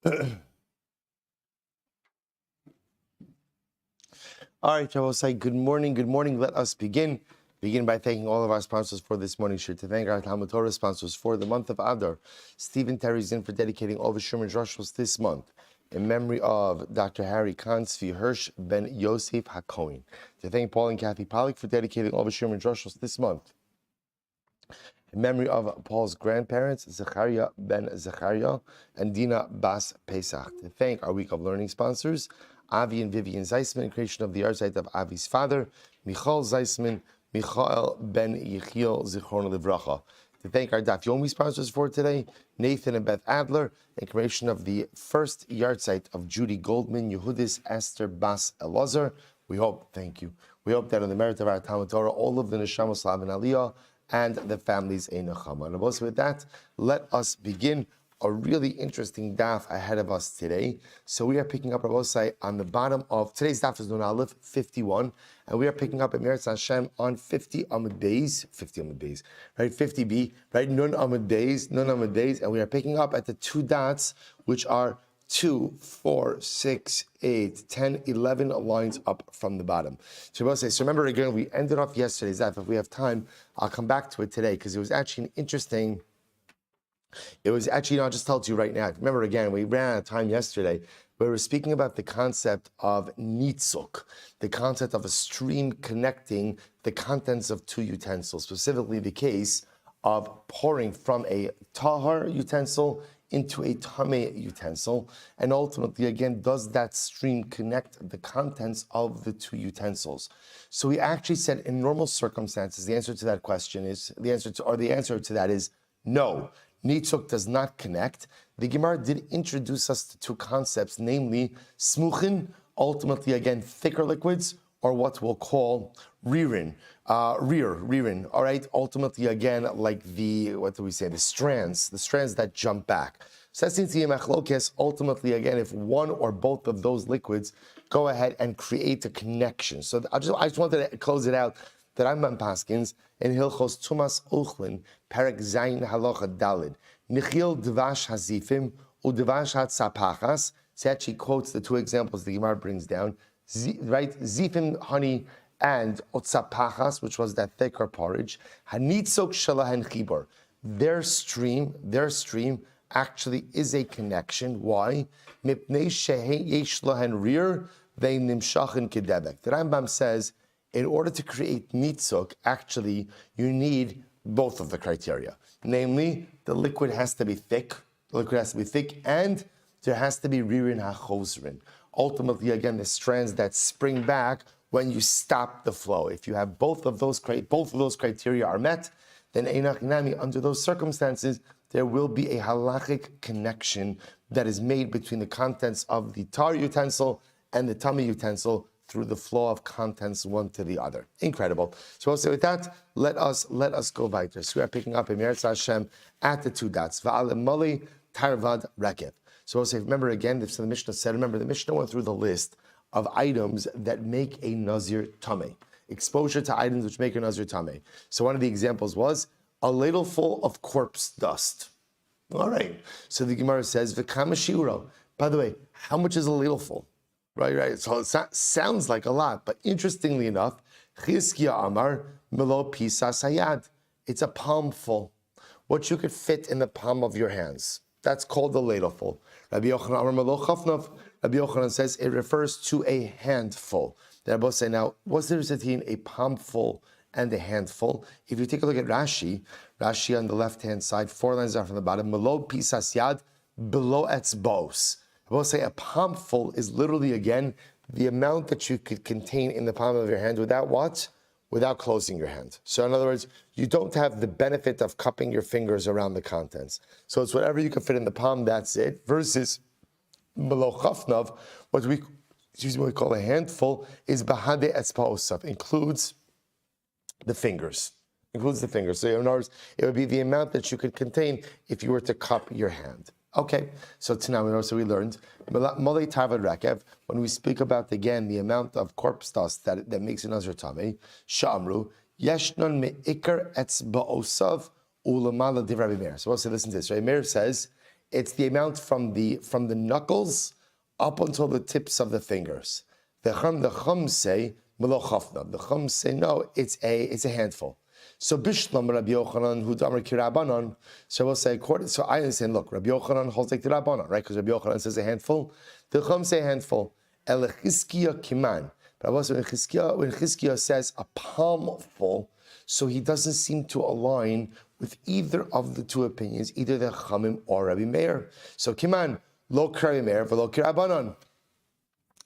All right, I will say good morning. Good morning. Let us begin. Begin by thanking all of our sponsors for this morning. Sure to thank our Talmud Torah sponsors for the month of Adar. Stephen Terry's in for dedicating all the Sherman Drushos this month in memory of Dr. Harry Kansfi Hirsch ben Yosef HaKohen. To thank Paul and Kathy Pollack for dedicating all the Sherman Drushos this month in memory of Paul's grandparents, Zechariah ben Zechariah and Dina Bas Pesach. To thank our Week of Learning sponsors, Avi and Vivian Zeisman, creation of the art site of Avi's father, Michal Zeisman, Michael ben Yechiel Zichron Livracha. To thank our Daf Yomi sponsors for today, Nathan and Beth Adler, and creation of the first yard site of Judy Goldman, Yehudis Esther Bas Elazar. We hope, thank you. We hope that on the merit of our Talmud Torah, all of the Neshama Slav and Aliyah and the families in Nechama. And also with that, let us begin a really interesting daf ahead of us today. So we are picking up Rabbi on the bottom of today's daf is Nun Aleph 51, and we are picking up at Meretz Hashem on 50 Amud Beis, right? 50b, right? Nun Amud Beis, and we are picking up at the two dots, which are 2, 4, 6, 8, 10, 11 lines up from the bottom. So remember again, we ended off yesterday's daf. If we have time, I'll come back to it today because it was actually an interesting. I'll just tell it to you right now. Remember again, we ran out of time yesterday. We were speaking about the concept of nitzuk, the concept of a stream connecting the contents of two utensils, specifically the case of pouring from a tahar utensil into a tameh utensil, and ultimately, again, does that stream connect the contents of the two utensils? So we actually said in normal circumstances, the answer to that question is, the answer to that is no. Nitzuk does not connect. The Gemara did introduce us to two concepts, namely smuchin, ultimately again thicker liquids, or what we'll call ririn, all right, ultimately again like the strands that jump back. So that's the machlokes. Ultimately again, if one or both of those liquids go ahead and create a connection. So I just wanted to close it out. That Rambam Paskins in Hilchos Tumas Uchlin, Perek Zayin Halacha Dalid, Nichil Dvash Hazifim, Udvash Hatzapachas. So actually quotes the two examples the Gemara brings down, right? Zifim, honey, and Otzapachas, which was that thicker porridge. Hanitzok Shalahen Chibor. Their stream actually is a connection. Why? Mipnei Shehe Yesh Lahen Rir, they Nimshachin Kedebek. The Rambam says, in order to create nitzuk, actually, you need both of the criteria. Namely, the liquid has to be thick, and there has to be ririn hachosrin. Ultimately, again, the strands that spring back when you stop the flow. If you have both of those criteria are met, then einach nami, under those circumstances, there will be a halachic connection that is made between the contents of the tar utensil and the tameh utensil, through the flow of contents one to the other. Incredible. So also with that, let us go weiter. So we are picking up in Meretz Hashem at the two dots. Va'alemali tarvad rekev. So also remember again, the Mishnah said, the Mishnah went through the list of items that make a Nazir tameh. Exposure to items which make a Nazir tameh. So one of the examples was a ladle full of corpse dust. All right. So the Gemara says, V'kama shiuro. By the way, how much is a ladle full? Right. So it sounds like a lot, but interestingly enough, Chizkiya Amar Milo Pisa Sayad. It's a palmful, what you could fit in the palm of your hands. That's called a ladleful. Rabbi Yochanan Amar Milo Chafnov. Rabbi Yochanan says it refers to a handful. The Rabbi say now, what's the difference between a palmful and a handful? If you take a look at Rashi on the left-hand side, 4 lines down from the bottom, Milo Pisa Sayad below etzbos. I will say a palmful is literally, again, the amount that you could contain in the palm of your hand without what? Without closing your hand. So in other words, you don't have the benefit of cupping your fingers around the contents. So it's whatever you can fit in the palm, that's it. Versus below chafnav, what we call a handful is bahade etzpa'osav, includes the fingers. So in other words, it would be the amount that you could contain if you were to cup your hand. Okay, so tonight we learned Molei Tavad Rekev, when we speak about again the amount of corpse dust that makes a Nazir Tameh, Sha'amru, Yeshnon Me'ikar Etzba'osav Ulamala Div Rabbi Meir. So we'll say, listen to this. Rabbi Meir says It's the amount from the knuckles up until the tips of the fingers. The Chum say Melo Chafna. The Chum say no, it's a handful. So Bishlam Rabbi Yochanan who Damar Kirabanan. So we'll say so I understand. Look, Rabbi Yochanan holds like the Rabbanan, right? Because Rabbi Yochanan says a handful. The Chum say a handful. Elechizkiya Kiman. But also when Chizkiya says a palmful, so he doesn't seem to align with either of the two opinions, either the Chamim or Rabbi Meir. So Kiman lo Rabbi Meir v'lo Kirabanan.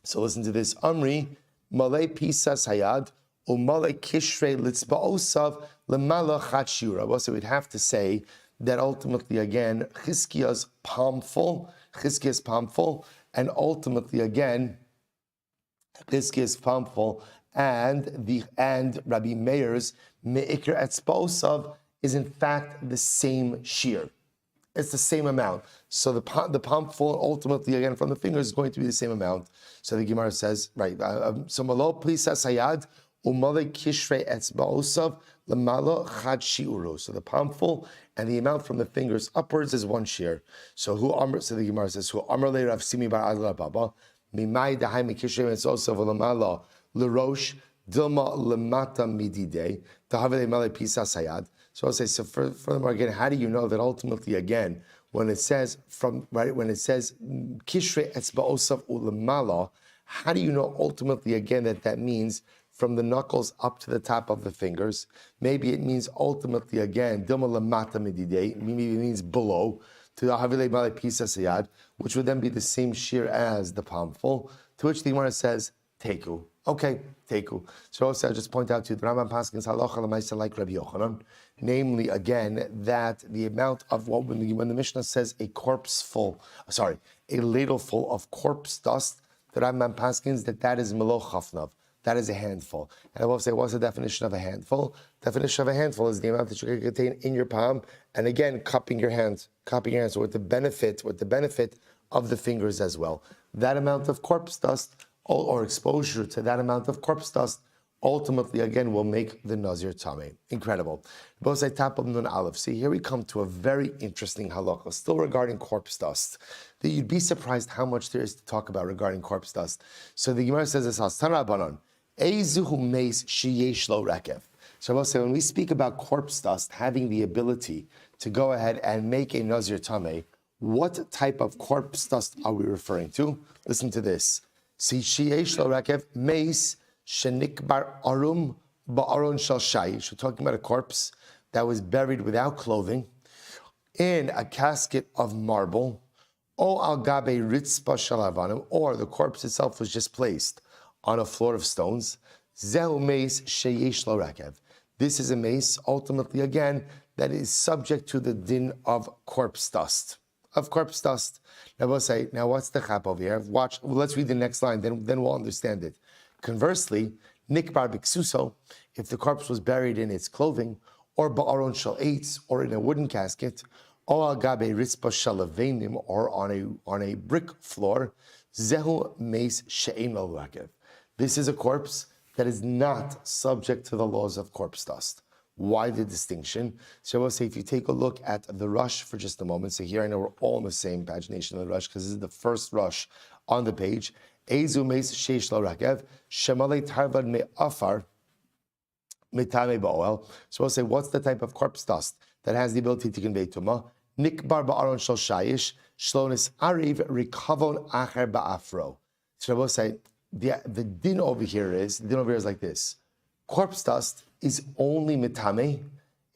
So listen to this. Amri malay pisas hayad umalay kishrei litzba'osav lemala chatshura. Well, so we'd have to say that ultimately again Chizkiya's palmful, and ultimately again Chizkiya's palmful, and Rabbi Meir's meikar etzba'osav is in fact the same shear. It's the same amount. So the palmful ultimately again from the fingers is going to be the same amount. So the Gemara says, right, so malo plisas hayad umale kishrei etzba'osav lemalo chad shiuru. So the palmful and the amount from the fingers upwards is one shear. So the Gemara says, who amar le Rav Simi bar Adla Baba mimai dahai mikishrei etzba'osav lemalo lerosh dilma lemata mididei tahavei male pisas hayad. So I'll say, so furthermore again, how do you know that ultimately again, when it says kishrei etzba'osav ulemala, how do you know ultimately again that means from the knuckles up to the top of the fingers? Maybe it means ultimately again, dilma lemata mididei, maybe it means below, to the havile male pisas hayad, which would then be the same shear as the palmful, to which the Gemara says, teku. Okay, teku. So also I'll just point out to you, the Rambam Paskin's halacha l'maisa like Rabbi Yochanan, namely again that the amount of what when the Mishnah says a ladle full of corpse dust, the Rambam Paskin's that is melo chafnav, that is a handful. And I will say, what's the definition of a handful? Definition of a handful is the amount that you can contain in your palm, and again cupping your hands, so with the benefit of the fingers as well. That amount of corpse dust or exposure to that amount of corpse dust ultimately again will make the Nazir Tameh. Incredible. Bosai Tapam Nun Aleph. See, here we come to a very interesting halakha, still regarding corpse dust. That you'd be surprised how much there is to talk about regarding corpse dust. So the Gemara says this, Tanabanan, Eizuhu meis sheyesh lo rekev. So I will say, when we speak about corpse dust having the ability to go ahead and make a Nazir Tameh, what type of corpse dust are we referring to? Listen to this. See, sheyesh lo rekev meis shenikbar arum ba'aron shal shayish. We're talking about a corpse that was buried without clothing in a casket of marble, o al gabe ritzpa shalavanim, or the corpse itself was just placed on a floor of stones. Zehu meis sheyesh lo rekev. This is a mace, ultimately again, that is subject to the din of corpse dust. Now we'll say, now what's the chap over here? Let's read the next line, then we'll understand it. Conversely, nikbar biksuso, if the corpse was buried in its clothing, or ba'aron shal eitz, or in a wooden casket, or al gabe ritzpa shalavenim, or on a brick floor, zehu meis she'ein lo rakev. This is a corpse that is not subject to the laws of corpse dust. Why the distinction? So I will say, if you take a look at the rush for just a moment, so here I know we're all on the same pagination of the rush, because this is the first rush on the page. Eizu meis sheish lo rakev, shemalei tarvad me afar, mitame ba'oel. So I'll say, what's the type of corpse dust that has the ability to convey tumah? Nikbar ba'aron shal shayish, shlonis ariv rikavon acher ba'afro. So I will say, the din over here is like this. Corpse dust is only mitame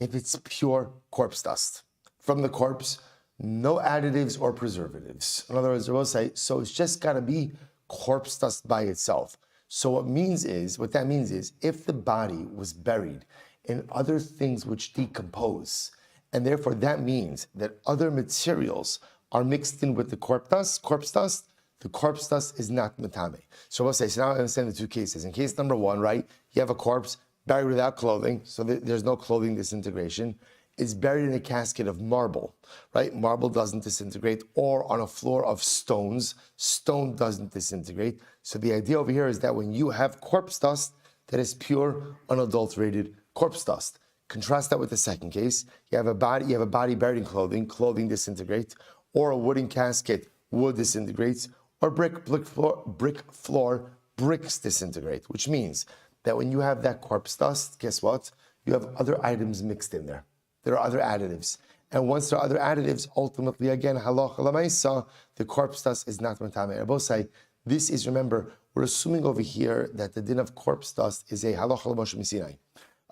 if it's pure corpse dust. From the corpse, no additives or preservatives. In other words, I will say, so it's just got to be corpse dust by itself. So what that means is, if the body was buried in other things which decompose, and therefore that means that other materials are mixed in with the corpse dust, the corpse dust is not mitame. So we'll say, so now I understand the two cases. In case number one, right, you have a corpse buried without clothing, so there's no clothing disintegration. It's buried in a casket of marble, right? Marble doesn't disintegrate, or on a floor of stones, stone doesn't disintegrate. So the idea over here is that when you have corpse dust, that is pure, unadulterated corpse dust. Contrast that with the second case. You have a body buried in clothing disintegrates, or a wooden casket, wood disintegrates, or brick floor, bricks disintegrate, which means that when you have that corpse dust, guess what? You have other items mixed in there. There are other additives. And once there are other additives, ultimately, again, halacha lamaisa, the corpse dust is not matame. Rabbi say, this is, remember, we're assuming over here that the din of corpse dust is a halacha l'Moshe Sinai.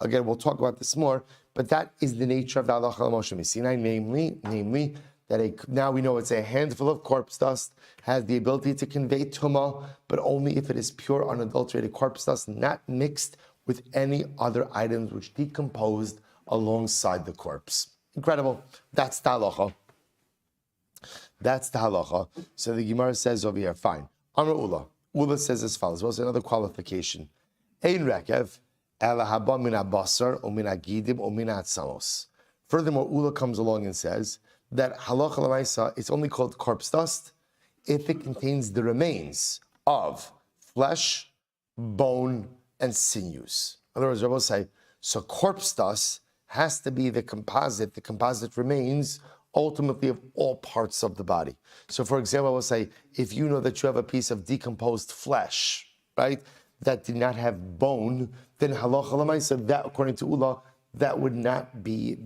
Again, we'll talk about this more, but that is the nature of the halacha l'Moshe Sinai, namely, that now we know it's a handful of corpse dust, has the ability to convey tumah, but only if it is pure, unadulterated corpse dust, not mixed with any other items which decomposed alongside the corpse. Incredible. That's the halacha. That's the halacha. So the Gemara says over here, fine. Amar Ula. Ula says as follows. What's another qualification? Ein rekev, ela haba min abasar, o min agidim, o min atzamos. Furthermore, Ula comes along and says that halacha l'maisa, it's only called corpse dust if it contains the remains of flesh, bone, and sinews. In other words, Rabbi say, so corpse dust has to be the composite remains ultimately of all parts of the body. So for example, I will say, if you know that you have a piece of decomposed flesh, right, that did not have bone, then halacha l'maisa, that according to Ula, that would not be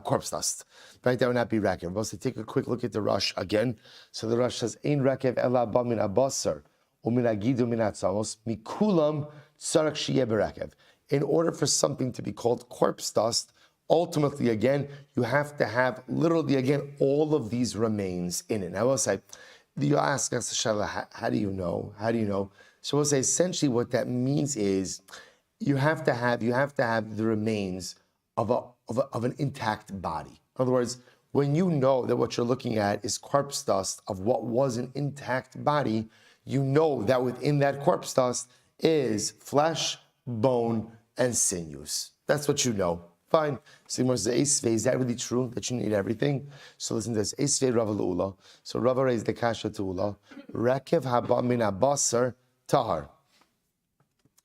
corpse dust, right? That would not be rakev. We'll also take a quick look at the Rush again. So the Rush says, "Ein rakev ela ba min abasar umin agidu min atzamos mikulam tzarek sheyeh berakev." In order for something to be called corpse dust, ultimately, again, you have to have literally, again, all of these remains in it. Now, we'll say, you ask us, Shala, how do you know? How do you know? So we'll say, essentially, what that means is you have to have the remains of an intact body. In other words, when you know that what you're looking at is corpse dust of what was an intact body, you know that within that corpse dust is flesh, bone, and sinews. That's what you know. Fine. So is that really true that you need everything? So listen to this. Esvei Rava Ula. So Rava raised the kasha to Ula. Rekev haba min abasar tahar.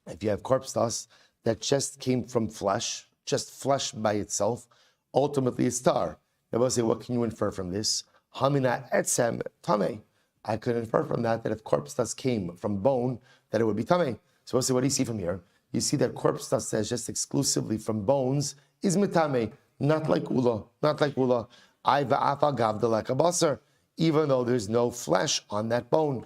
If you have corpse dust that just came from flesh, just flesh by itself, ultimately it's tar. Now we'll say, what can you infer from this? Hamina etzem tame. I could infer from that if corpse dust came from bone, that it would be tame. So we'll say, what do you see from here? You see that corpse dust says just exclusively from bones is mitame, not like ula, not like ula. I va'afa gavda like a basar, even though there's no flesh on that bone.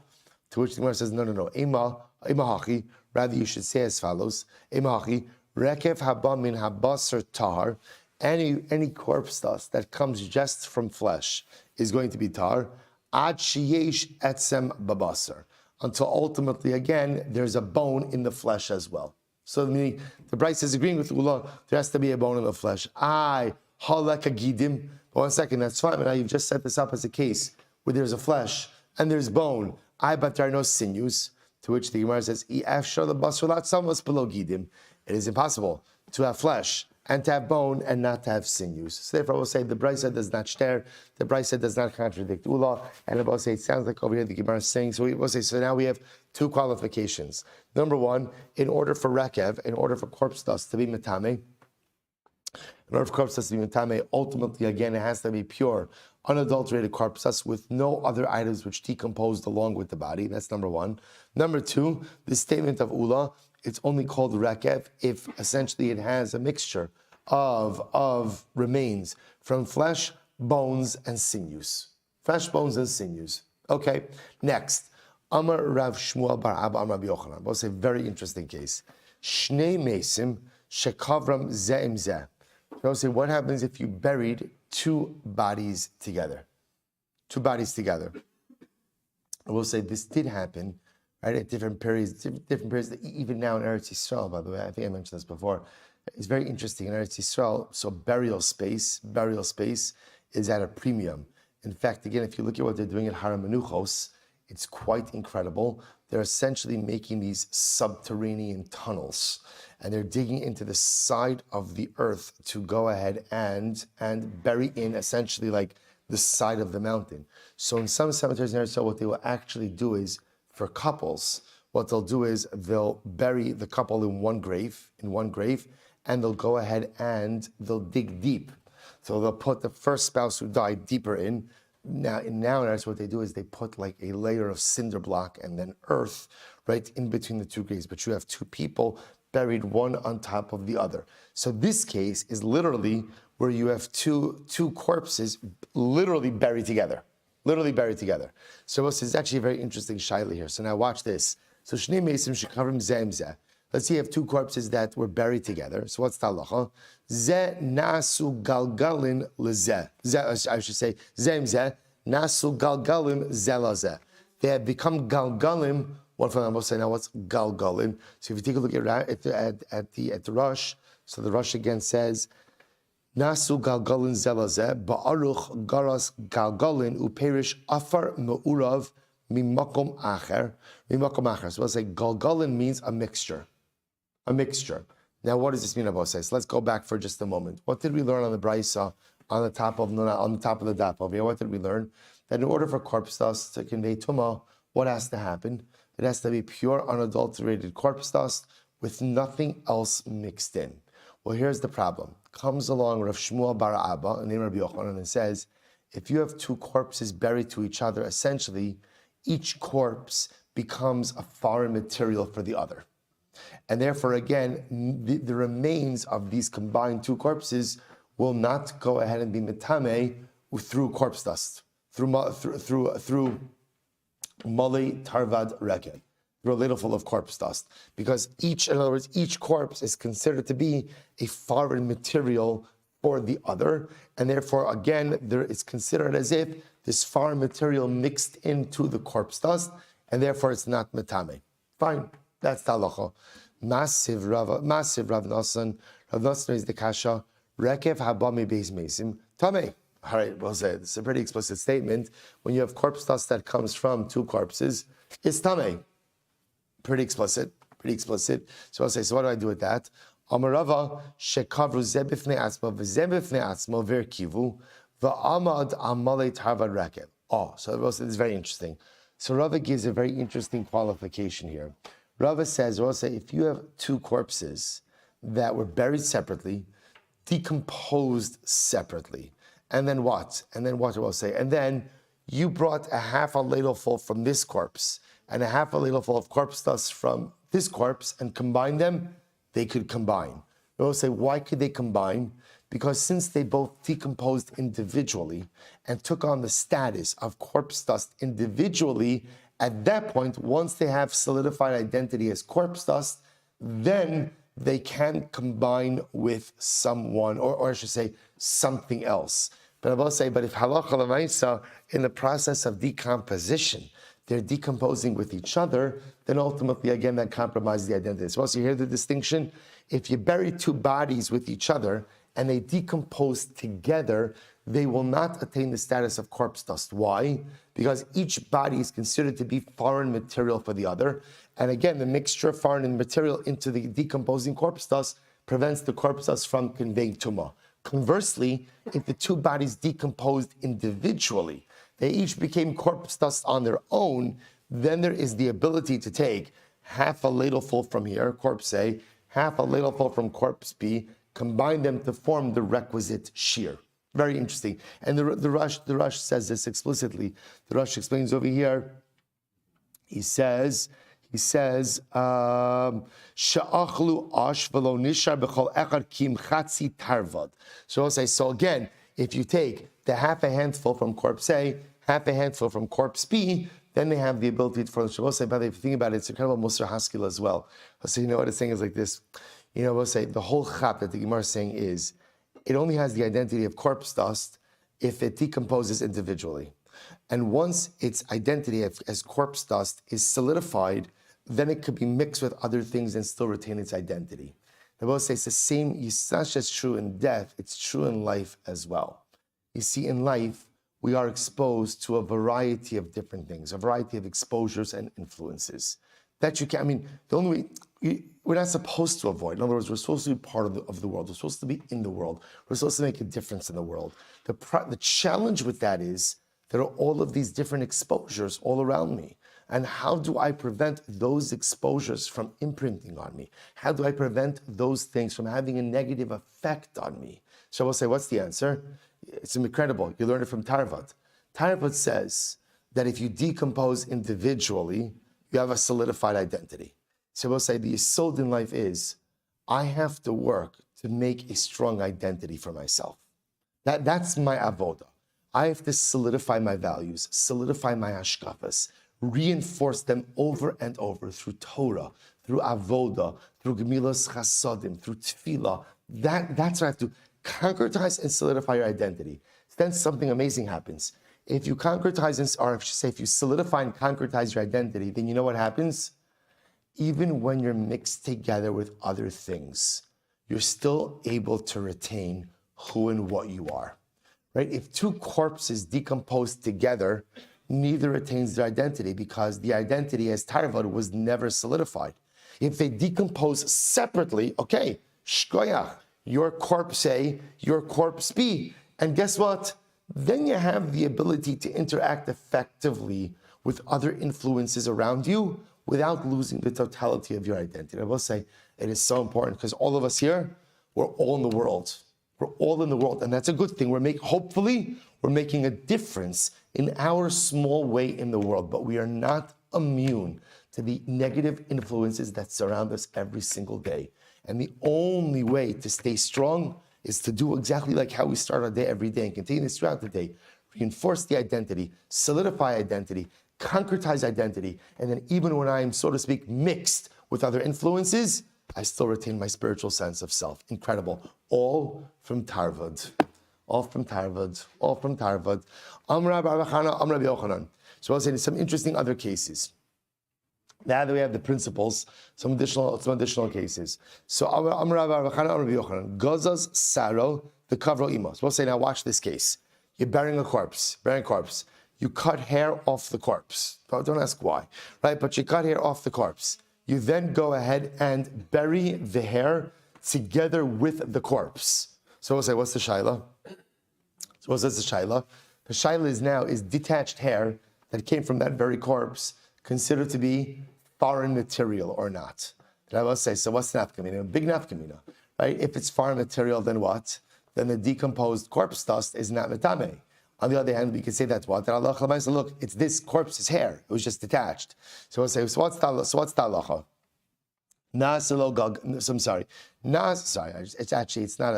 To which the Gemara says, no. Ema hachi. Rather, you should say as follows: Ema hachi rekev haba min habasar tar. Any corpse dust that comes just from flesh is going to be tar. Ad sheyesh etzem babasar. Until ultimately, again, there's a bone in the flesh as well. So the Bryce is agreeing with Ula, there has to be a bone in the flesh. Halaka gidim. But 1 second, that's fine. But now you've just set this up as a case where there's a flesh and there's bone. But there are no sinews. To which the Gemara says, it is impossible to have flesh and to have bone and not to have sinews. So therefore I will say the Brisa does not share, the Brisa does not contradict Ula, and I will say it sounds like over here the Gemara is saying, so we will say, so now we have two qualifications. Number one, in order for rekev, in order for corpse dust to be metame, in order for corpse dust to be metame, ultimately again it has to be pure, unadulterated corpse dust with no other items which decomposed along with the body. That's number one. Number two, the statement of Ula, it's only called rekev if essentially it has a mixture of remains from flesh, bones, and sinews. Flesh, bones, and sinews. Okay, next. Amar Rav Shmuel bar Abba Amar Rabbi Yochanan. That's a very interesting case. Shnei mesim shekavram ze'im zeh. So I'll say, what happens if you buried two bodies together? Two bodies together. I will say this did happen, right, at different periods, even now in Eretz Yisrael, by the way. I think I mentioned this before. It's very interesting in Eretz Yisrael. So burial space is at a premium. In fact, again, if you look at what they're doing at Har HaMenuchos, it's quite incredible. They're essentially making these subterranean tunnels, and they're digging into the side of the earth to go ahead and bury in essentially like the side of the mountain. So in some cemeteries in Eretz Yisrael, what they will actually do is, for couples, what they'll do is they'll bury the couple in one grave, and they'll go ahead and they'll dig deep. So they'll put the first spouse who died deeper in. Nowadays, what they do is they put like a layer of cinder block and then earth right in between the two graves. But you have two people buried one on top of the other. So this case is literally where you have two corpses literally buried together. Literally buried together. So it's actually a very interesting shaila here. So now watch this. So Shnei Mesim Shekavrim Zemzeh. Let's say you have two corpses that were buried together. So what's the halacha? Ze nasu galgalin lezeh. I should say zemzeh nasu galgalim zelazeh. They have become galgalim. One from them will say, now what's galgalim? So if you take a look at the Rosh, so the Rosh again says nasu galgalin zelazeh ba'aruch garas galgalin uperish afar me'urav mimakom acher. So we'll say galgalin means a mixture. A mixture. Now, what does this mean, Abba says? Let's go back for just a moment. What did we learn on the Brisa on the top of the daf over here? What did we learn? That in order for corpse dust to convey tumah, what has to happen? It has to be pure, unadulterated corpse dust with nothing else mixed in. Well, here's the problem. Comes along Rav Shmuel bar Abba, and Rabbi Yochanan, and says, if you have two corpses buried to each other, essentially, each corpse becomes a foreign material for the other. And therefore, again, the remains of these combined two corpses will not go ahead and be metame through corpse dust, through mali tarvad reket, through a ladle full of corpse dust, because in other words, each corpse is considered to be a foreign material for the other, and therefore, again, it's considered as if this foreign material mixed into the corpse dust, and therefore it's not metame. Fine. That's the halacha. Massive Rav Nassan. Rav Nassan is the kasha. Rekev habami beis mesim tamei. All right, well said. It's a pretty explicit statement. When you have corpse dust that comes from two corpses, it's tamei. Pretty explicit. So I'll say, so what do I do with that? Amarava shekavru zebifnei atzmo v'zebifnei atzmo verkivu v'amad amalei tarvad rekev. Oh, so this is very interesting. So Rava gives a very interesting qualification here. Rava says, if you have two corpses that were buried separately, decomposed separately, and then what? And then you brought a half a ladle full from this corpse and a half a ladle full of corpse dust from this corpse and combine them, they could combine. Rava say, why could they combine? Because since they both decomposed individually and took on the status of corpse dust individually, at that point, once they have solidified identity as corpse dust, then they can combine with someone, or I should say, something else. But I will say, but if halacha l'maisa, in the process of decomposition, they're decomposing with each other, then ultimately, again, that compromises the identity. So also, you hear the distinction? If you bury two bodies with each other and they decompose together, they will not attain the status of corpse dust. Why? Because each body is considered to be foreign material for the other. And again, the mixture of foreign material into the decomposing corpse dust prevents the corpse dust from conveying tumah. Conversely, if the two bodies decomposed individually, they each became corpse dust on their own, then there is the ability to take half a ladleful from here, corpse A, half a ladleful from corpse B, combine them to form the requisite shear. Very interesting. And the Rush says this explicitly. The Rush explains over here. He says, Sha'achlu ash v'lo nishar b'chol echad kim chatzi tarvad. So I'll say, so again, if you take the half a handful from corpse A, half a handful from corpse B, then they have the ability for the Shavuot say, but if you think about it, it's a kind of a Musar Haskell as well. So you know what it's saying is like this. We'll say the whole chap that the Gemara is saying is, it only has the identity of corpse dust if it decomposes individually. And once its identity as corpse dust is solidified, then it could be mixed with other things and still retain its identity. They both say it's the same, it's not just true in death, it's true in life as well. You see, in life, we are exposed to a variety of different things, a variety of exposures and influences. That you can, the only way, we're not supposed to avoid. In other words, we're supposed to be part of the world. We're supposed to be in the world. We're supposed to make a difference in the world. The challenge with that is there are all of these different exposures all around me. And how do I prevent those exposures from imprinting on me? How do I prevent those things from having a negative effect on me? So we'll say, what's the answer? It's incredible. You learn it from Tarvad. Tarvad says that if you decompose individually, you have a solidified identity. So we'll say the yesod in life is, I have to work to make a strong identity for myself. That's my avoda. I have to solidify my values, solidify my hashkafas, reinforce them over and over through Torah, through avoda, through gemilas chasadim, through tefillah. That's what I have to concretize and solidify your identity. Then something amazing happens. If you concretize, or I should say, if you solidify and concretize your identity, then you know what happens? Even when you're mixed together with other things, you're still able to retain who and what you are, right? If two corpses decompose together, neither retains their identity because the identity as Tarvad was never solidified. If they decompose separately, okay, shkoyach, your corpse A, your corpse B, and guess what? Then you have the ability to interact effectively with other influences around you without losing the totality of your identity. I will say it is so important because all of us here, we're all in the world. We're all in the world, and that's a good thing. Hopefully, we're making a difference in our small way in the world, but we are not immune to the negative influences that surround us every single day. And the only way to stay strong is to do exactly like how we start our day every day and continue this throughout the day. Reinforce the identity, solidify identity, concretize identity, and then even when I am, so to speak, mixed with other influences, I still retain my spiritual sense of self. Incredible. All from Tarvad. All from Tarvad. All from Tarvad. Amra Rabbi Chana, Amra Rabbi Yochanan. So I'll say some interesting other cases. Now that we have the principles, some additional cases. So Amra Rabbi Chana, Amra Rabbi Yochanan. Gozas Saro, the Kavro Imo. So we'll say, now watch this case. You're burying a corpse. You cut hair off the corpse. Don't ask why, right? But you cut hair off the corpse. You then go ahead and bury the hair together with the corpse. So we'll say, what's the shaila? So what's the shaila? The shaila is detached hair that came from that very corpse considered to be foreign material or not? And I will say, so what's nafkamina? Big nafkamina, right? If it's foreign material, then what? Then the decomposed corpse dust is not metame. On the other hand, we can say that what? And Allah says, look, it's this corpse's hair. It was just detached. So we'll say, so what's the halacha?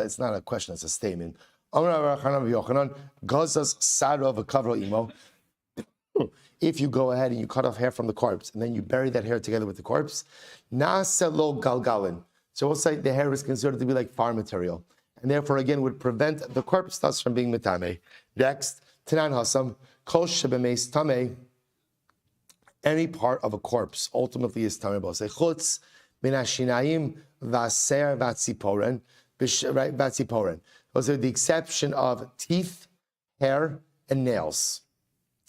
It's not a question, it's a statement. If you go ahead and you cut off hair from the corpse and then you bury that hair together with the corpse, galgalin. So we'll say the hair is considered to be like farm material, and therefore again would prevent the corpse dust from being metame. Next, Tanan Hasam, Kol Shebemeis Tameh, any part of a corpse ultimately is Tameh. We'll say Chutz Min Hashinayim Vaser Vatziporen, right? Vatziporen. Those are the exception of teeth, hair, and nails.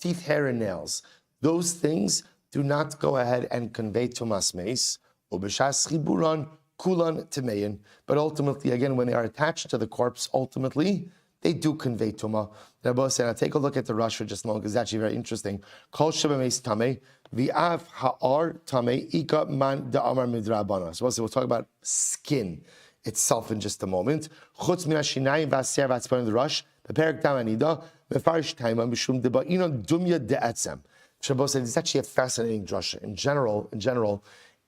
Teeth, hair, and nails. Those things do not go ahead and convey Tumas Meis. Ubeshas Chiburon Kulan Temein. But ultimately, again, when they are attached to the corpse, ultimately, they do convey Tumah. Rabbi said, now take a look at the Rush for just a moment, because it's actually very interesting. Kol Shebemeis Tameh, V'av Ha'ar Tameh, Ika Man Da'amar Midrabana. So we'll talk about skin itself in just a moment. Chutz Min HaShinayim V'aser V'atzpon in the Rush, Beperek Tam Anida, Mefarish Taimah, Mishum Deba'ino Dumya De'etzem. Rabbi said, it's actually a fascinating drasha. In general,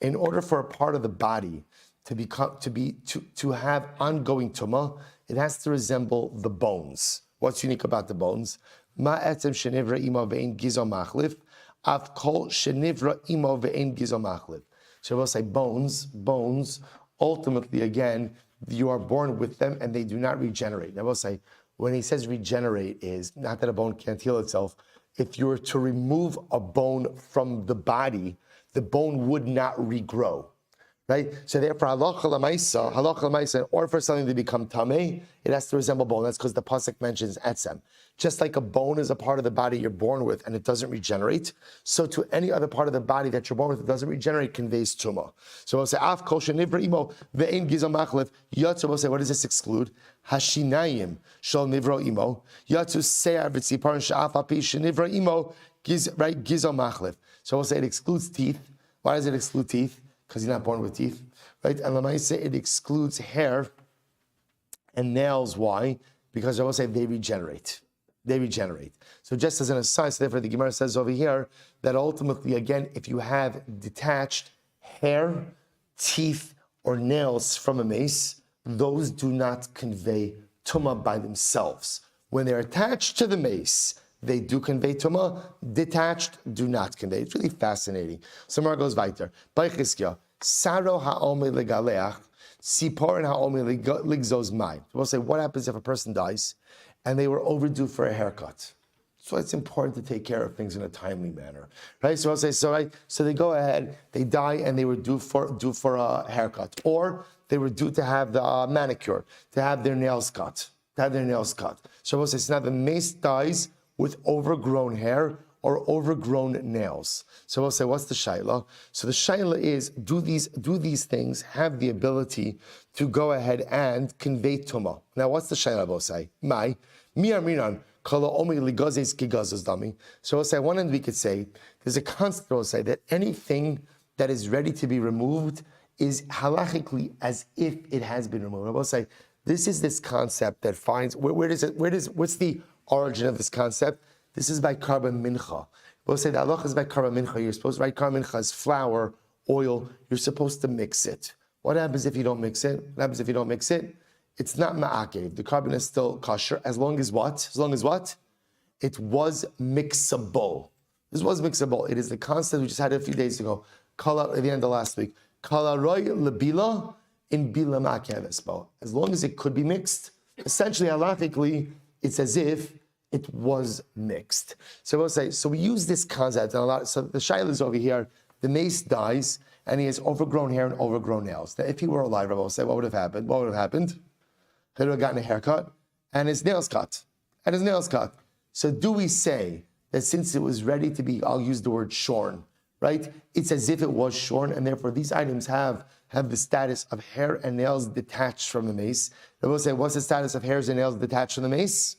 in order for a part of the body to have ongoing tumah, it has to resemble the bones. What's unique about the bones? Ma etzem shenivra imo ve'in gizo machlif, av kol shenivra imo ve'in gizo machlif. So we'll say bones, ultimately, again, you are born with them and they do not regenerate. Now we'll say, when he says regenerate is, not that a bone can't heal itself, if you were to remove a bone from the body, the bone would not regrow. Right? So therefore, halacha l'maisa, in order for something to become tamei, it has to resemble bone. That's because the pasuk mentions etzem. Just like a bone is a part of the body you're born with and it doesn't regenerate, so to any other part of the body that you're born with that doesn't regenerate conveys tumah. So we'll say, af kol shenivra imo ve'ein gizo machlef. Yatzu, we'll say, what does this exclude? Hashinayim shel nivro imo. Yatzu se'ar v'tziparon she'af api shenivra imo gizo machlef. So we'll say it excludes teeth. Why does it exclude teeth? Because you're not born with teeth, right? And Lamaisa, it excludes hair And nails, why? Because I will say they regenerate. They regenerate. So just as an aside, so therefore the Gemara says over here that ultimately, again, if you have detached hair, teeth, or nails from a mace, those do not convey tumah by themselves. When they're attached to the mace, they do convey tumah. Detached, do not convey. It's really fascinating. So Mar goes weiter. Baichizkia, saro ha'omi legaleach, sipor ha'omi ligzos mai. We'll say, what happens if a person dies and they were overdue for a haircut? So it's important to take care of things in a timely manner, right? So I'll say, so they go ahead, they die, and they were due for a haircut, or they were due to have the manicure, to have their nails cut, So I'll say, so now the mace dies with overgrown hair or overgrown nails. So we'll say, what's the shaila? So the shaila is, do these things have the ability to go ahead and convey tumah? Now, what's the shaila? We'll say, mi arminan. So we'll say, one end we could say, there's a concept we'll say that anything that is ready to be removed is halachically as if it has been removed. We'll say, this is this concept that finds, what's the origin of this concept? This is by carbon mincha. We'll say the halacha is by carbon mincha. You're supposed to write carbon mincha as flour, oil. You're supposed to mix it. What happens if you don't mix it? It's not ma'akev. The carbon is still kosher as long as what? It was mixable. This was mixable. It is the concept we just had a few days ago. Kala at the end of last week. Kala roy lebila in bila ma'akev espo. As long as it could be mixed, essentially halachically, it's as if it was mixed. So we'll say, so we use this concept and a lot. So the shaila is over here. The mace dies and he has overgrown hair and overgrown nails. Now, if he were alive, Rabbi will say, what would have happened? He would have gotten a haircut and his nails cut. So do we say that since it was ready to be, I'll use the word shorn, right? It's as if it was shorn, and therefore these items have the status of hair and nails detached from the mace. They will say, what's the status of hairs and nails detached from the mace?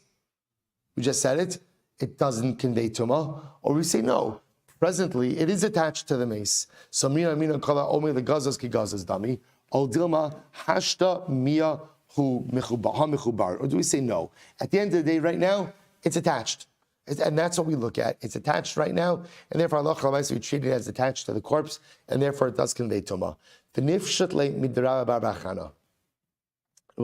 We just said it. It doesn't convey tumah. Or we say, no, presently it is attached to the mace. So mina kala omi the gazas ki gazas dami. Al dilma hashta mia hu mechubar. Or do we say no? At the end of the day, right now, it's attached. And that's what we look at. It's attached right now, and therefore Allah we treat it as attached to the corpse, and therefore it does convey tumah. The nifshat le midraba bar bachana.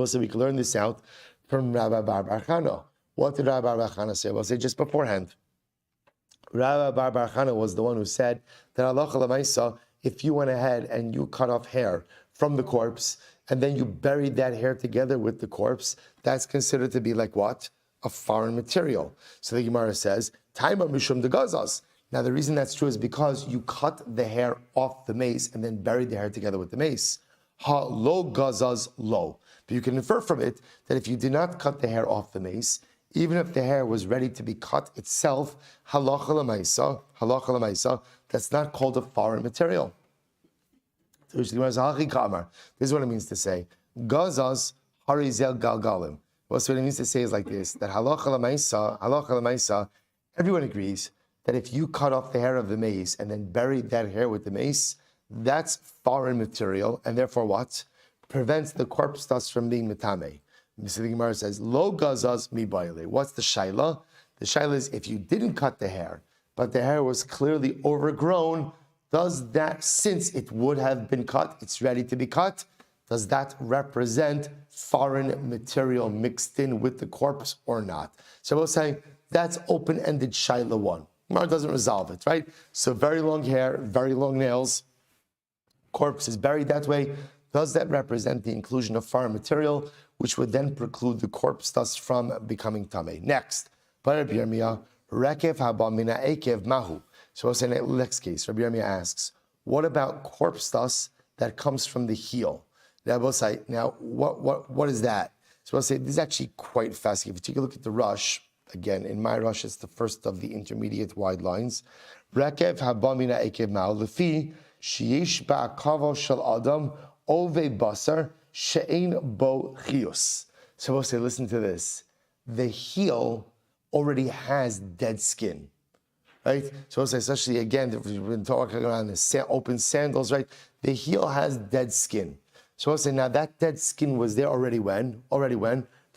So we can learn this out from Rabbi bar bachana. What did Rabbi bar bachana say? We'll say just beforehand. Rabbi bar bachana was the one who said that Allah if you went ahead and you cut off hair from the corpse, and then you buried that hair together with the corpse, that's considered to be like what? A foreign material. So the Gemara says, Taima Mishum de Gazas. Now the reason that's true is because you cut the hair off the mace and then buried the hair together with the mace. Ha lo Gazas lo. But you can infer from it that if you did not cut the hair off the mace, even if the hair was ready to be cut itself, halacha l'maisa, that's not called a foreign material. This is what it means to say. Gazas harizel galgalim. Well, so what it means to say is like this, that halacha l'maisa, everyone agrees that if you cut off the hair of the mace and then buried that hair with the mace, that's foreign material, and therefore what? Prevents the corpse dust from being metame. So the Gemara says, lo gazaz mi baile. What's the shaila? The shaila is if you didn't cut the hair, but the hair was clearly overgrown, does that, since it would have been cut, it's ready to be cut, does that represent foreign material mixed in with the corpse or not? So we'll say that's open-ended shaila one. Gemara doesn't resolve it, right? So very long hair, very long nails, corpse is buried that way. Does that represent the inclusion of foreign material, which would then preclude the corpse dust from becoming tamei? Next, Rabbi Yirmiyah, rekev haba mina ekev mahu. So we'll say next case, Rabbi Yirmiyah asks, what about corpse dust that comes from the heel? Now, say, now what is that? So I'll say this is actually quite fascinating. If you take a look at the Rush, again, in my Rush, it's the first of the intermediate wide lines. Rekev habamina ekev ma'al lefi sheyesh ba'akavo shel adam ove basar she'ein bo chius. So we'll say, listen to this. The heel already has dead skin. Right? So we'll say, especially again, if we've been talking around the open sandals, right? The heel has dead skin. So I'll say, now that dead skin was there already when? From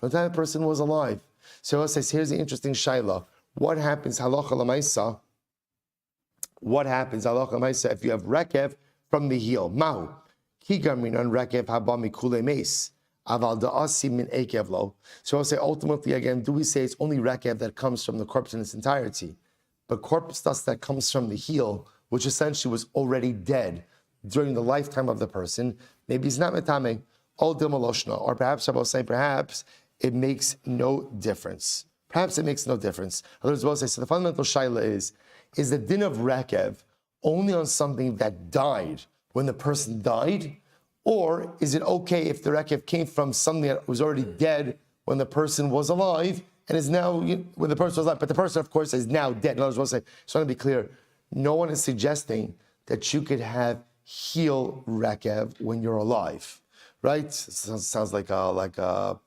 the time the person was alive. So I'll say, so here's the interesting shaila. What happens, halacha l'maisa? What happens, halacha l'maisa, if you have rekev from the heel? Mahu. Ki gaminan rekev haba mikule meis. Aval da'asi min ekev lo. So I'll say, ultimately, again, do we say it's only rekev that comes from the corpse in its entirety? But corpse dust that comes from the heel, which essentially was already dead during the lifetime of the person, maybe it's not metame, all dimaloshna, or perhaps I will say, perhaps it makes no difference. Perhaps it makes no difference. Others will say, so the fundamental shaila is the din of rekev only on something that died when the person died, or is it okay if the rekev came from something that was already dead when the person was alive and is now when the person was alive, but the person, of course, is now dead. In others will say, so I want to be clear, no one is suggesting that you could have heel rekev when you're alive, right? Sounds like a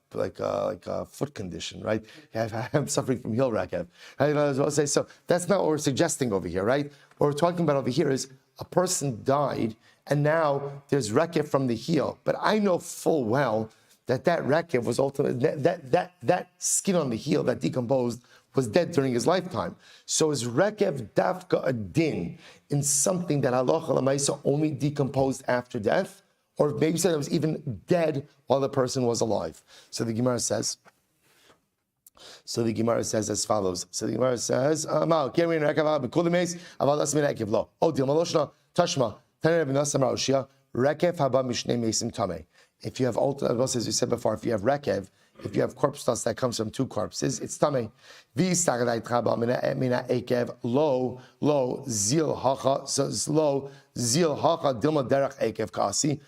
foot condition, right? I'm suffering from heel rekev. Right? I was about to say, so that's not what we're suggesting over here, right? What we're talking about over here is a person died, and now there's rekev from the heel. But I know full well that rekev was ultimately that skin on the heel that decomposed was dead during his lifetime. So is rekev dafka a din in something that halacha l'maisa only decomposed after death? Or maybe said it was even dead while the person was alive. So the Gemara says as follows. So the Gemara says, if you have ultimate, as we said before, if you have rekev, if you have corpse dust that comes from two corpses, it's tamei. Lo zil hacha dilma derech ekev kasi.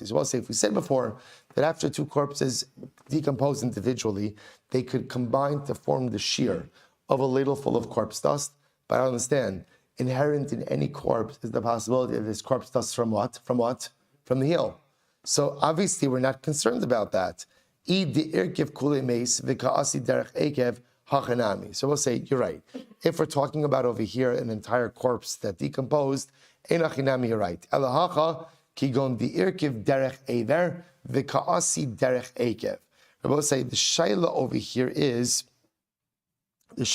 So I'll say, if we said before that after two corpses decompose individually, they could combine to form the shear of a ladle full of corpse dust. But I understand, inherent in any corpse is the possibility of this corpse dust from what? From the heel. So obviously we're not concerned about that. So we'll say, you're right. If we're talking about over here an entire corpse that decomposed, you're right. Elahacha kigon diirkiv derech eiver v'kaasi derech ekev. I will say the shaila over here is that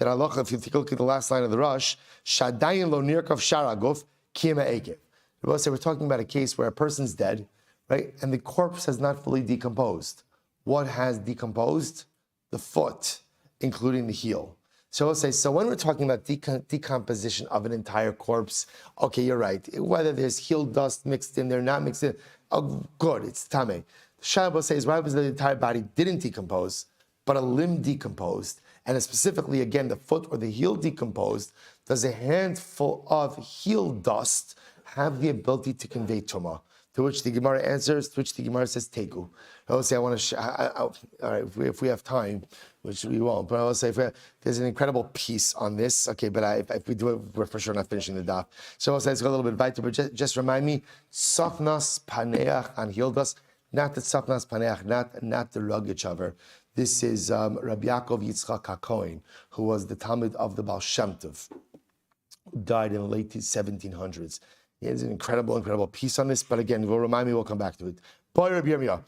halacha. If you take a look at the last line of the Rush, shadayin lo nirkav sharaguf kima ekev. I will say we're talking about a case where a person's dead, right, and the corpse has not fully decomposed. What has decomposed? The foot, including the heel. So I'll say, so when we're talking about decomposition of an entire corpse, okay, you're right. Whether there's heel dust mixed in there, not mixed in, oh, good, it's tamei. The Shabbos says, why was the entire body didn't decompose, but a limb decomposed, and specifically, again, the foot or the heel decomposed, does a handful of heel dust have the ability to convey tumah? To which the Gemara answers, to which the Gemara says, Tegu. I will say, I want to, all right, if we have time, which we won't, but I will say, there's an incredible piece on this, okay, but if we do it, we're for sure not finishing the daf. So I'll say, let's go a little bit weiter, but just remind me, Safnas Paneach and Hildas, not the Safnas Paneach, not the luggage hover. This is Rabbi Yaakov Yitzchak HaKohen, who was the Talmud of the Baal Shem Tov, who died in the late 1700s. He has an incredible piece on this, but again, will remind me, we'll come back to it. Boy, Rabbi Yirmiyah,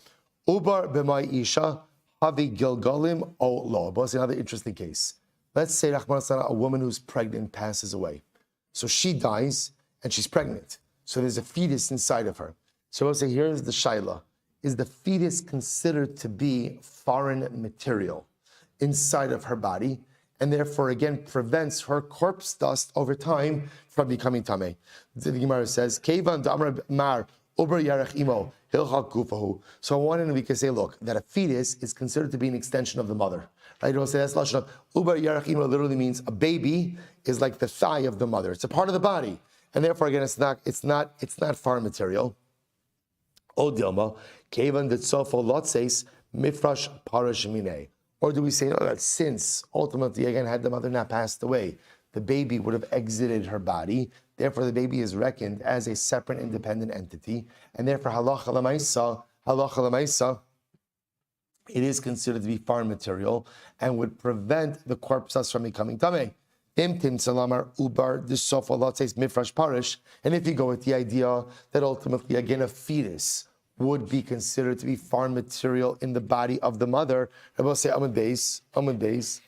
Ubar b'may isha havi gilgalim o lo. But it's another interesting case. Let's say, a woman who's pregnant passes away. So she dies, and she's pregnant. So there's a fetus inside of her. So we'll say, here's the shaila. Is the fetus considered to be foreign material inside of her body, and therefore, again, prevents her corpse dust over time from becoming tamei? The Gemara says, Kevan da'amar mar uber yarech imo hilchak gufahu. So on one end, we can say, look, that a fetus is considered to be an extension of the mother. Right? We'll say that's lashon of uber yarech imo literally means a baby is like the thigh of the mother. It's a part of the body, and therefore, again, it's not foreign material. O dilma kevan detzofo lotzeis mifrash parash minei. Or do we say, no, that since ultimately, again, had the mother not passed away, the baby would have exited her body. Therefore, the baby is reckoned as a separate, independent entity. And therefore, halacha l'maisa, it is considered to be foreign material and would prevent the corpse dust from becoming tamei. Imtim salamar ubar disof Allah says mifrash parish. And if you go with the idea that ultimately again a fetus would be considered to be foreign material in the body of the mother, Rabbi will say Amud Beis,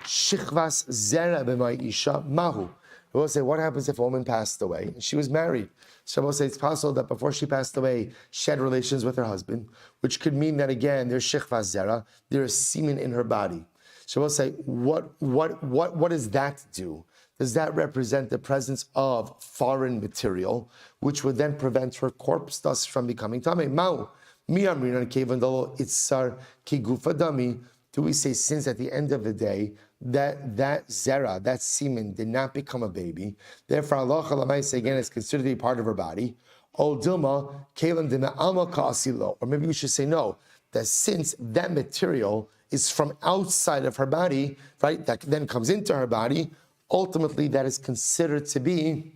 Shichvas zera b'may isha mahu. Rabbi will say, what happens if a woman passed away and she was married? So Rabbi will say it's possible that before she passed away, she had relations with her husband, which could mean that again there's shichvas zera, there is semen in her body. So we'll say, what does that do? Does that represent the presence of foreign material, which would then prevent her corpse dust from becoming tamei? Mau, miyamrinan kevandalo itzar kigufa dami. Do we say, since at the end of the day that zera, that semen, did not become a baby, therefore Allah Lamaisa again is considered to be part of her body? Ol dilma kevan dina alma kaasilo. Or maybe we should say no, that since that material is from outside of her body, right, that then comes into her body, ultimately that is considered to be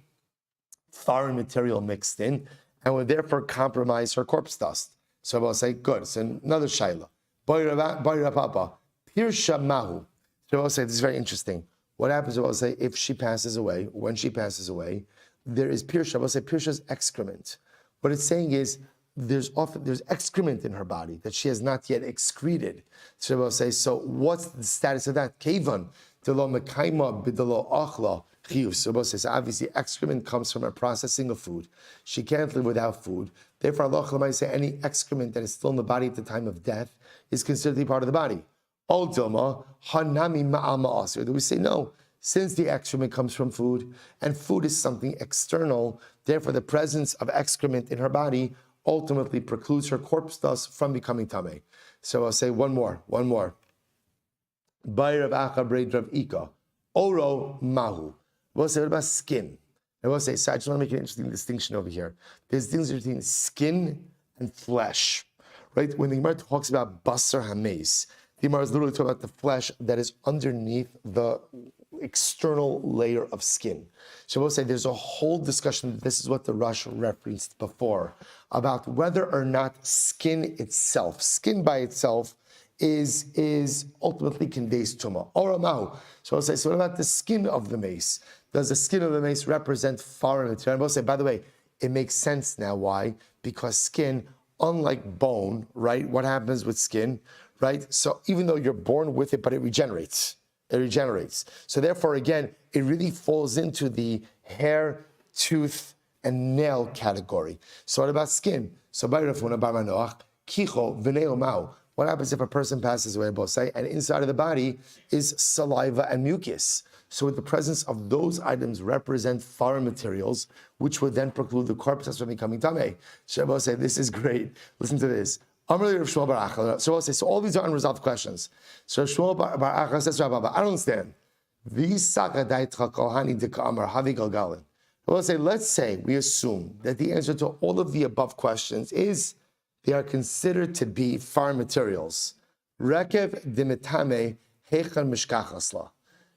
foreign material mixed in, and would therefore compromise her corpse dust. So I'll say, good. So another shaila. Pirsha mahu. So I'll say, this is very interesting. What happens, I'll say, if she passes away, when she passes away, there is pirsha. I'll say, pirsha is excrement. What it's saying is, there's excrement in her body that she has not yet excreted. So we'll say, so what's the status of that? Kevan, delo mekaima bidelo achla chiyus. So we'll say, so obviously excrement comes from a processing of food. She can't live without food. Therefore, Allah might say any excrement that is still in the body at the time of death is considered to be part of the body. All dilma hanami ma'al ma'asir. Do we say no? Since the excrement comes from food, and food is something external, therefore the presence of excrement in her body ultimately precludes her corpse dust from becoming tamei. So I'll say one more. Bayrav acha braid rav ika, oro mahu. We'll say, what about skin? And we'll say, so I just want to make an interesting distinction over here. There's things between skin and flesh, right? When the Gemara talks about basar hameis, the Gemara is literally talking about the flesh that is underneath the external layer of skin. So we'll say there's a whole discussion, this is what the Rush referenced before, about whether or not skin by itself is ultimately conveys tumah. Or mahu. So I'll say, so what about the skin of the mace? Does the skin of the mace represent foreign material? And we'll say, by the way, it makes sense now. Why? Because skin, unlike bone, right? What happens with skin, right? So even though you're born with it, but it regenerates. So therefore, again, it really falls into the hair, tooth, and nail category. So what about skin? So what happens if a person passes away, and inside of the body is saliva and mucus? So with the presence of those items represent foreign materials, which would then preclude the corpse from becoming tamei. So say, this is great. Listen to this. So we'll say, so all these are unresolved questions. So Shmuel bar Acha says, Rabbi, I don't understand. We'll say, let's say we assume that the answer to all of the above questions is they are considered to be foreign materials. Rekev dimitame hechan mishkachasla.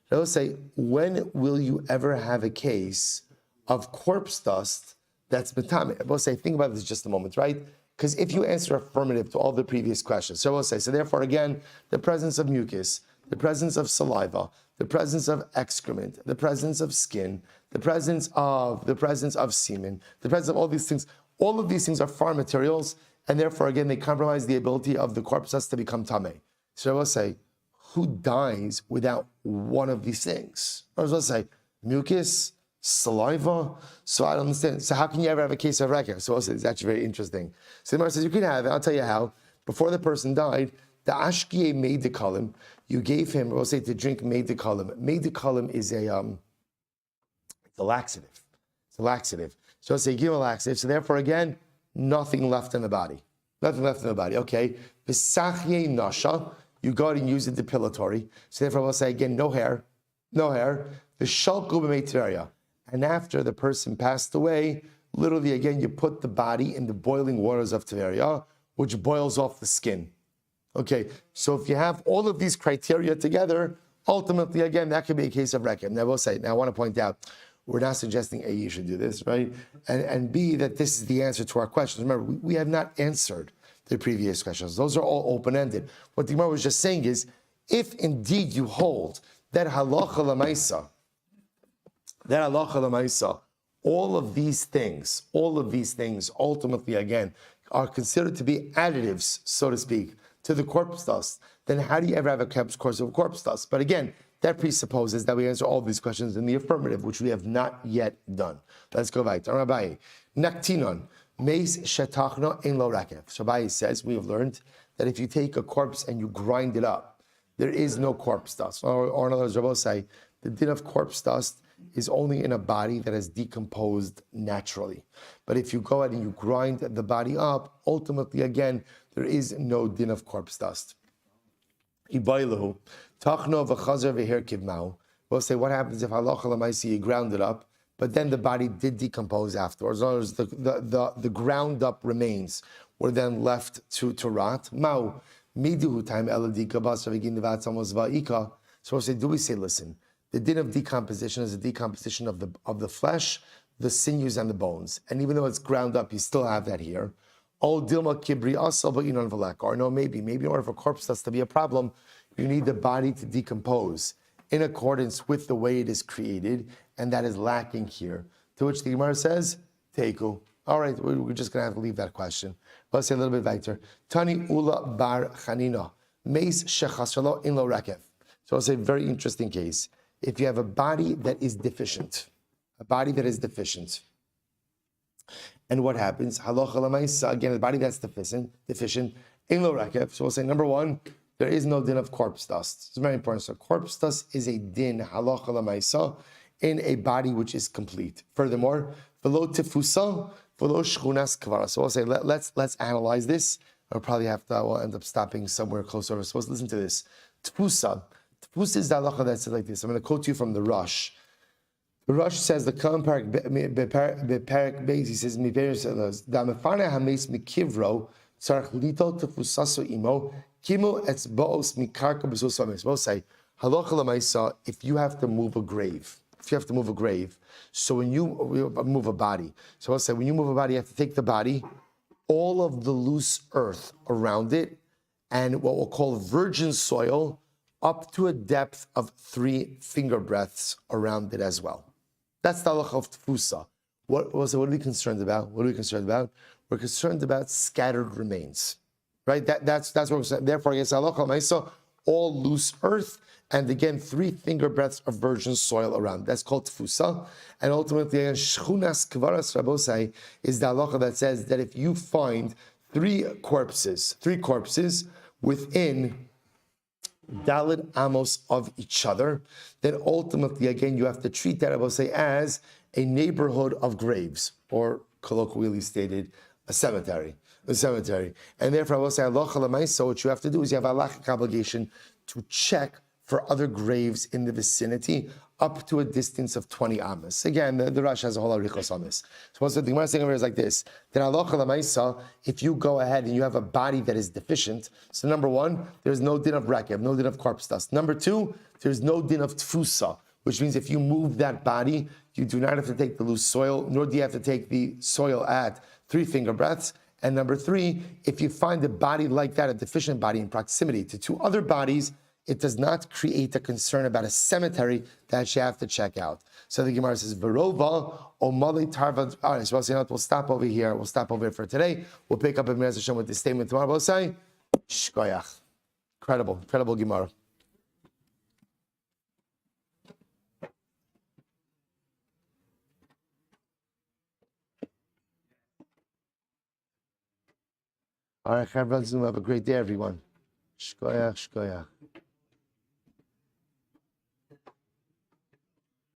They'll say, when will you ever have a case of corpse dust that's mitame? We'll say, think about this just a moment, right? Because if you answer affirmative to all the previous questions, so we'll say, so therefore again, the presence of mucus, the presence of saliva, the presence of excrement, the presence of skin, the presence of semen, the presence of all of these things are foreign materials, and therefore again, they compromise the ability of the corpse dust to become tamei. So we'll say, who dies without one of these things? Or we'll say, mucus, saliva. So I don't understand. So how can you ever have a case of reker? So also, it's actually very interesting. So the Gemara says you can have it. I'll tell you how. Before the person died, the ashkiye made the kalim. You gave him, we'll say, to drink made the kalim. Made the kalim is a laxative. It's a laxative. So I'll say you give him a laxative. So therefore, again, nothing left in the body. Nothing left in the body. Okay. V'sachye nasha. You go out and use it depilatory. So therefore, we'll say again, no hair. The shalku b'meiteria. And after the person passed away, literally again, you put the body in the boiling waters of Tiberia, which boils off the skin. Okay, so if you have all of these criteria together, ultimately, again, that could be a case of rekem. Now, we'll say, now I want to point out, we're not suggesting A, you should do this, right? And B, that this is the answer to our questions. Remember, we have not answered the previous questions. Those are all open-ended. What the Gemara was just saying is, if indeed you hold that halacha lamaisa, Then halacha l'maisa. All of these things, ultimately, again, are considered to be additives, so to speak, to the corpse dust. Then how do you ever have a course of corpse dust? But again, that presupposes that we answer all these questions in the affirmative, which we have not yet done. Let's go back to Rabbi. Naktinon, meis shetachno ein lo rakev. So Rabbi says, we have learned that if you take a corpse and you grind it up, there is no corpse dust. Or in other words, Rabbi say, the din of corpse dust is only in a body that has decomposed naturally. But if you go ahead and you grind the body up, ultimately, again, there is no din of corpse dust. We'll say, what happens if halacha l'maisi you ground it up, but then the body did decompose afterwards? In other words, the ground up remains were then left to rot. So we'll say, do we say, listen, the din of decomposition is a decomposition of the flesh, the sinews, and the bones. And even though it's ground up, you still have that here. Or no, maybe in order for corpse dust to be a problem, you need the body to decompose in accordance with the way it is created, and that is lacking here. To which the Gemara says, Teiku. All right, we're just going to have to leave that question. Let's say a little bit later. Tani ula bar chanina, meis shechasralo in lo rakev. So it's a very interesting case. If you have a body that is deficient, and what happens? Halacha l'maisa, again, a body that's deficient, in lo rakev. So we'll say, number one, there is no din of corpse dust. It's very important. So corpse dust is a din, halacha l'maisa, in a body which is complete. Furthermore, v'lo tifusa, v'lo shchunas kvara. So we'll say, let's analyze this. We'll end up stopping somewhere closer. So let's listen to this. Tfusa is the halacha that says like this. I'm going to quote you from the Rush. The Rush says the Kalam Parak Beis, he says, Damefana hames mikivro tzarich lito tefusaso imo kimu etzbaos mikarka b'susamis. We'll say halacha l'maisa, if you have to move a grave, so when you move a body, so we'll say when you move a body, you have to take the body, all of the loose earth around it, and what we'll call virgin soil, up to a depth of 3 finger breadths around it as well. That's the halacha of tfusa. What are we concerned about? We're concerned about scattered remains, right? That's what we're saying. Therefore, yes, halacha ma'isa, all loose earth, and again 3 finger breadths of virgin soil around. That's called tfusa. And ultimately, again, shchunas kvaras rabosai is the halacha that says that if you find 3 corpses within Daled amos of each other, then ultimately, again, you have to treat that, I will say, as a neighborhood of graves, or colloquially stated, a cemetery. And therefore, I will say, halacha l'maisa, what you have to do is you have a halachic obligation to check for other graves in the vicinity up to a distance of 20 amas. Again, the Rush has a whole arichos on this. So what's the Gemara saying over here is like this: that halacha l'maisa, if you go ahead and you have a body that is deficient, so number one, there's no din of rakev, no din of corpse dust. Number two, there's no din of tfusa, which means if you move that body, you do not have to take the loose soil, nor do you have to take the soil at 3 finger breadths. And number three, if you find a body like that, a deficient body in proximity to 2 other bodies, it does not create a concern about a cemetery that you have to check out. So the Gemara says, "Verova omali tarva." All right, so we'll stop over here. We'll stop over here for today. We'll pick up Emir Hashem with the statement tomorrow. We'll say, "Shkoyach." Incredible Gemara. All right, have a great day, everyone. Shkoyach.